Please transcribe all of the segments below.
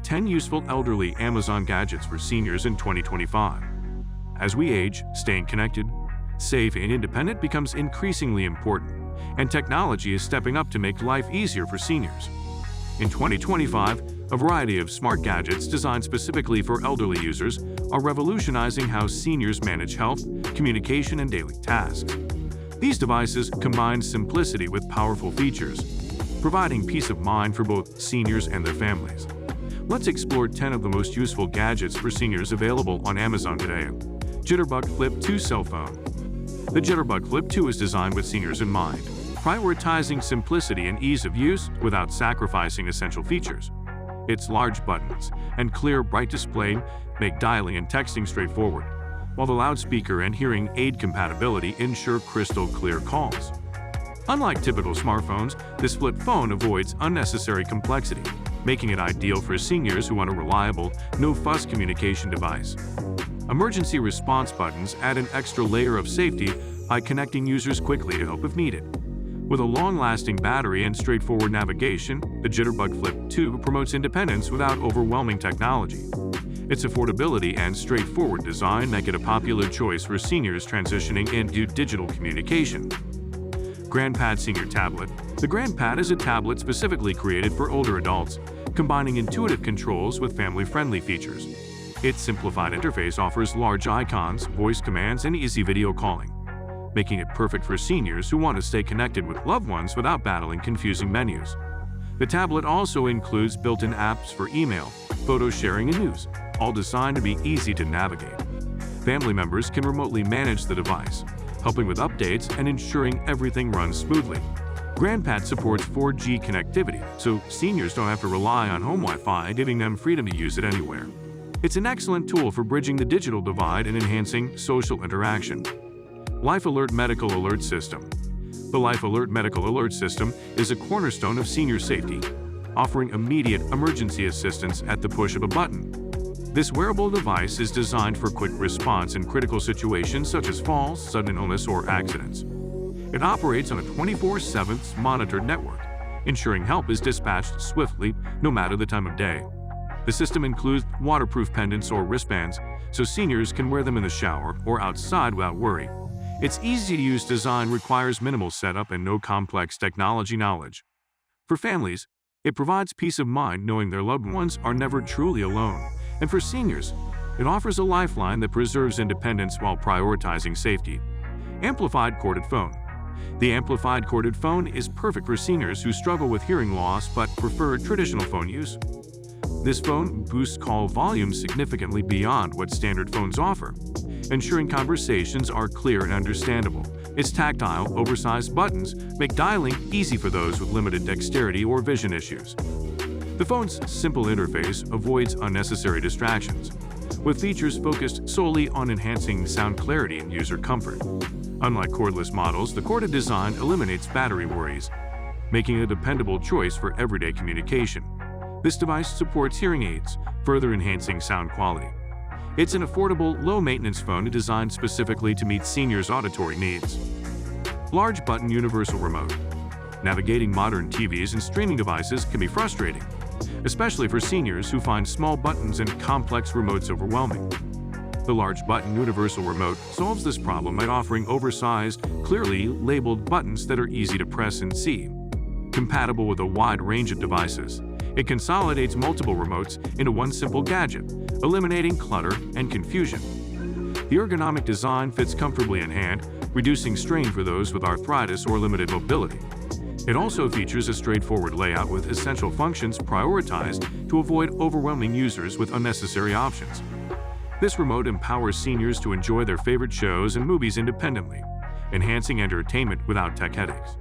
10 useful elderly Amazon gadgets for seniors in 2025. As we age, staying connected, safe, and independent becomes increasingly important, and technology is stepping up to make life easier for seniors. In 2025, a variety of smart gadgets designed specifically for elderly users are revolutionizing how seniors manage health, communication, and daily tasks. These devices combine simplicity with powerful features, providing peace of mind for both seniors and their families. Let's explore 10 of the most useful gadgets for seniors available on Amazon today. Jitterbug Flip 2 Cell Phone. The Jitterbug Flip 2 is designed with seniors in mind, prioritizing simplicity and ease of use without sacrificing essential features. Its large buttons and clear, bright display make dialing and texting straightforward, while the loudspeaker and hearing aid compatibility ensure crystal clear calls. Unlike typical smartphones, this flip phone avoids unnecessary complexity, making it ideal for seniors who want a reliable, no-fuss communication device. Emergency response buttons add an extra layer of safety by connecting users quickly to help if needed. With a long-lasting battery and straightforward navigation, the Jitterbug Flip 2 promotes independence without overwhelming technology. Its affordability and straightforward design make it a popular choice for seniors transitioning into digital communication. GrandPad Senior Tablet. The GrandPad is a tablet specifically created for older adults, combining intuitive controls with family-friendly features. Its simplified interface offers large icons, voice commands, and easy video calling, making it perfect for seniors who want to stay connected with loved ones without battling confusing menus. The tablet also includes built-in apps for email, photo sharing, and news, all designed to be easy to navigate. Family members can remotely manage the device, helping with updates and ensuring everything runs smoothly. GrandPad supports 4G connectivity, so seniors don't have to rely on home Wi-Fi, giving them freedom to use it anywhere. It's an excellent tool for bridging the digital divide and enhancing social interaction. Life Alert Medical Alert System. The Life Alert Medical Alert System is a cornerstone of senior safety, offering immediate emergency assistance at the push of a button. This wearable device is designed for quick response in critical situations such as falls, sudden illness, or accidents. It operates on a 24/7 monitored network, ensuring help is dispatched swiftly no matter the time of day. The system includes waterproof pendants or wristbands, so seniors can wear them in the shower or outside without worry. Its easy-to-use design requires minimal setup and no complex technology knowledge. For families, it provides peace of mind knowing their loved ones are never truly alone. And for seniors, it offers a lifeline that preserves independence while prioritizing safety. Amplified Corded Phone. The Amplified Corded Phone is perfect for seniors who struggle with hearing loss but prefer traditional phone use. This phone boosts call volume significantly beyond what standard phones offer, ensuring conversations are clear and understandable. Its tactile, oversized buttons make dialing easy for those with limited dexterity or vision issues. The phone's simple interface avoids unnecessary distractions, with features focused solely on enhancing sound clarity and user comfort. Unlike cordless models, the corded design eliminates battery worries, making it a dependable choice for everyday communication. This device supports hearing aids, further enhancing sound quality. It's an affordable, low-maintenance phone designed specifically to meet seniors' auditory needs. Large Button Universal Remote. Navigating modern TVs and streaming devices can be frustrating, especially for seniors who find small buttons and complex remotes overwhelming. The Large Button Universal Remote solves this problem by offering oversized, clearly labeled buttons that are easy to press and see. Compatible with a wide range of devices, it consolidates multiple remotes into one simple gadget, eliminating clutter and confusion. The ergonomic design fits comfortably in hand, reducing strain for those with arthritis or limited mobility. It also features a straightforward layout with essential functions prioritized to avoid overwhelming users with unnecessary options. This remote empowers seniors to enjoy their favorite shows and movies independently, enhancing entertainment without tech headaches.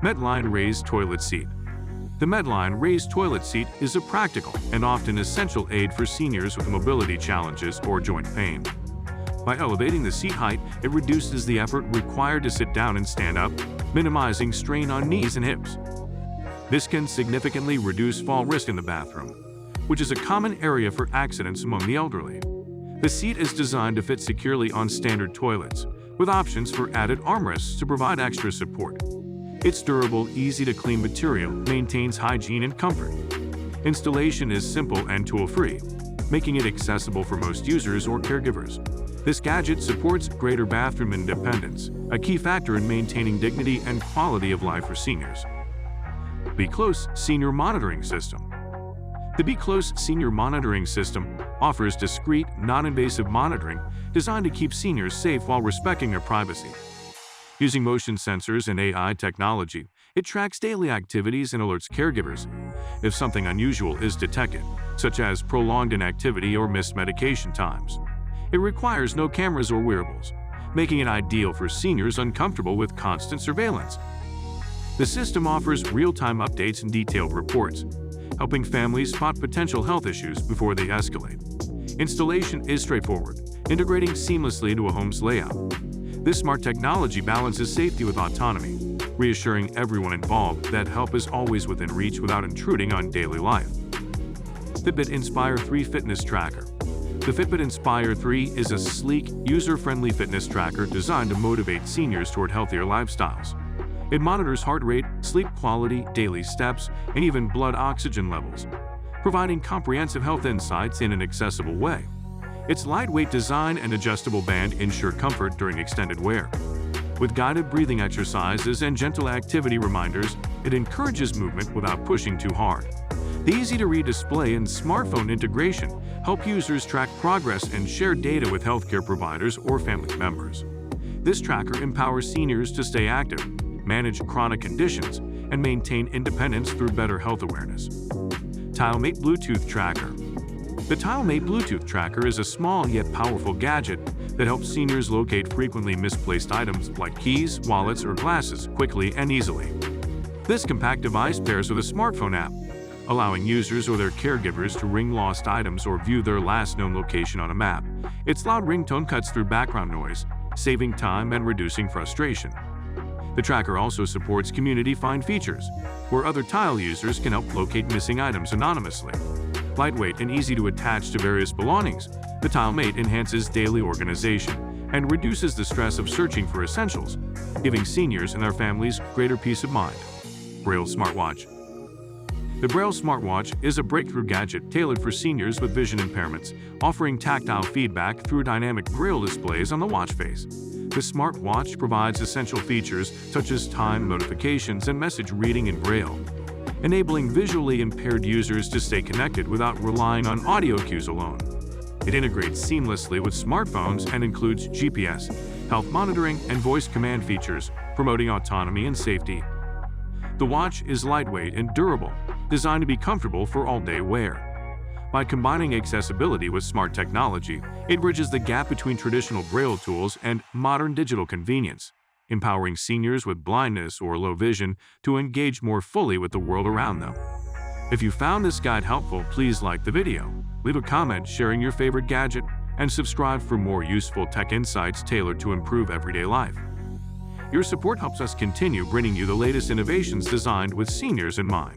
Medline Raised Toilet Seat. The Medline Raised Toilet Seat is a practical and often essential aid for seniors with mobility challenges or joint pain. By elevating the seat height, it reduces the effort required to sit down and stand up, minimizing strain on knees and hips. This can significantly reduce fall risk in the bathroom, which is a common area for accidents among the elderly. The seat is designed to fit securely on standard toilets, with options for added armrests to provide extra support. Its durable, easy-to-clean material maintains hygiene and comfort, Installation is simple and tool-free, making it accessible for most users or caregivers. This gadget supports greater bathroom independence, a key factor in maintaining dignity and quality of life for seniors. Be Close Senior Monitoring System. The Be Close Senior Monitoring System offers discreet, non-invasive monitoring designed to keep seniors safe while respecting their privacy. Using motion sensors and AI technology, it tracks daily activities and alerts caregivers if something unusual is detected, such as prolonged inactivity or missed medication times. It requires no cameras or wearables, making it ideal for seniors uncomfortable with constant surveillance. The system offers real-time updates and detailed reports, helping families spot potential health issues before they escalate. Installation is straightforward, integrating seamlessly into a home's layout. This smart technology balances safety with autonomy, reassuring everyone involved that help is always within reach without intruding on daily life. Fitbit Inspire 3 Fitness Tracker. The Fitbit Inspire 3 is a sleek, user-friendly fitness tracker designed to motivate seniors toward healthier lifestyles. It monitors heart rate, sleep quality, daily steps, and even blood oxygen levels, providing comprehensive health insights in an accessible way. Its lightweight design and adjustable band ensure comfort during extended wear. With guided breathing exercises and gentle activity reminders, it encourages movement without pushing too hard. The easy-to-read display and smartphone integration help users track progress and share data with healthcare providers or family members. This tracker empowers seniors to stay active, manage chronic conditions, and maintain independence through better health awareness. TileMate Bluetooth Tracker. The TileMate Bluetooth Tracker is a small yet powerful gadget that helps seniors locate frequently misplaced items like keys, wallets, or glasses quickly and easily. This compact device pairs with a smartphone app, allowing users or their caregivers to ring lost items or view their last known location on a map. Its loud ringtone cuts through background noise, saving time and reducing frustration. The tracker also supports Community Find features, where other Tile users can help locate missing items anonymously. Lightweight and easy to attach to various belongings, the TileMate enhances daily organization and reduces the stress of searching for essentials, giving seniors and their families greater peace of mind. Braille Smartwatch. The Braille Smartwatch is a breakthrough gadget tailored for seniors with vision impairments, offering tactile feedback through dynamic Braille displays on the watch face. The smartwatch provides essential features such as time notifications and message reading in Braille, enabling visually impaired users to stay connected without relying on audio cues alone. It integrates seamlessly with smartphones and includes GPS, health monitoring, and voice command features, promoting autonomy and safety. The watch is lightweight and durable, designed to be comfortable for all-day wear. By combining accessibility with smart technology, it bridges the gap between traditional Braille tools and modern digital convenience, empowering seniors with blindness or low vision to engage more fully with the world around them. If you found this guide helpful, please like the video, leave a comment sharing your favorite gadget, and subscribe for more useful tech insights tailored to improve everyday life. Your support helps us continue bringing you the latest innovations designed with seniors in mind.